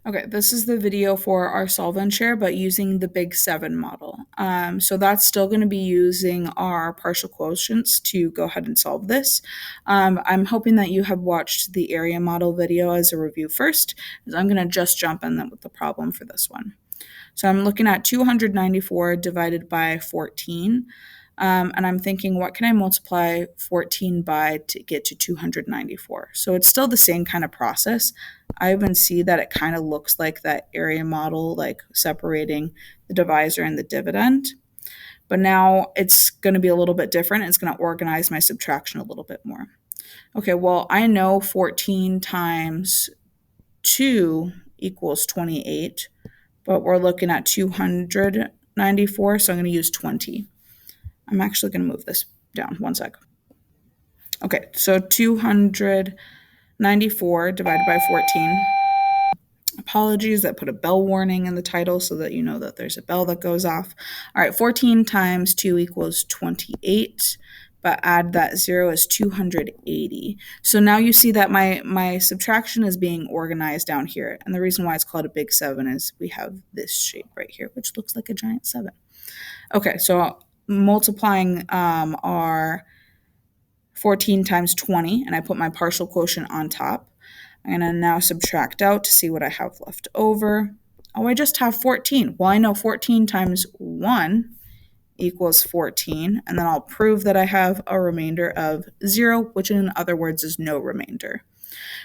Okay, this is the video for our solve and share, but using the Big 7 model. So that's still going to be using our partial quotients to go ahead and solve this. I'm hoping that you have watched the area model video as a review first, because I'm going to just jump in with the problem for this one. So I'm looking at 294 divided by 14. And I'm thinking, what can I multiply 14 by to get to 294? So it's still the same kind of process. I even see that it kind of looks like that area model, like separating the divisor and the dividend. But now it's going to be a little bit different. It's going to organize my subtraction a little bit more. Okay, well, I know 14 times 2 equals 28, but we're looking at 294, so I'm going to use 20. I'm actually going to move this down one sec. Okay, so 294 divided by 14. Apologies, I put a bell warning in the title so that you know that there's a bell that goes off. All right, 14 times 2 equals 28, but add that 0 is 280. So now you see that my subtraction is being organized down here. And the reason why it's called a big 7 is we have this shape right here, which looks like a giant 7. Okay, so multiplying our 14 times 20, and I put my partial quotient on top. I'm going to now subtract out to see what I have left over. Oh, I just have 14. Well, I know 14 times 1 equals 14, and then I'll prove that I have a remainder of 0, which in other words is no remainder.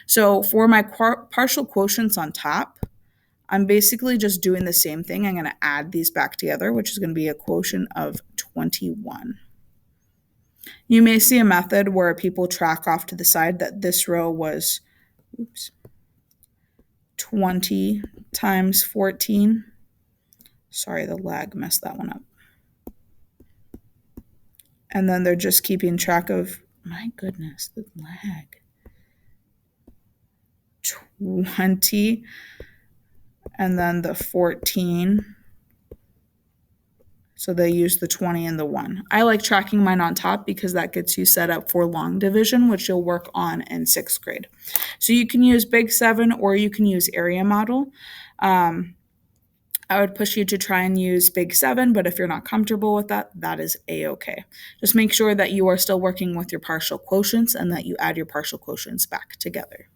So for my partial quotients on top, I'm basically just doing the same thing. I'm going to add these back together, which is going to be a quotient of 21. You may see a method where people track off to the side that this row was 20 times 14. Sorry, the lag messed that one up. And then they're just keeping track of, my goodness, the lag. 20, and then the 14. So they use the 20 and the 1. I like tracking mine on top because that gets you set up for long division, which you'll work on in 6th grade. So you can use Big 7 or you can use area model. I would push you to try and use Big 7, but if you're not comfortable with that, that is A-okay. Just make sure that you are still working with your partial quotients and that you add your partial quotients back together.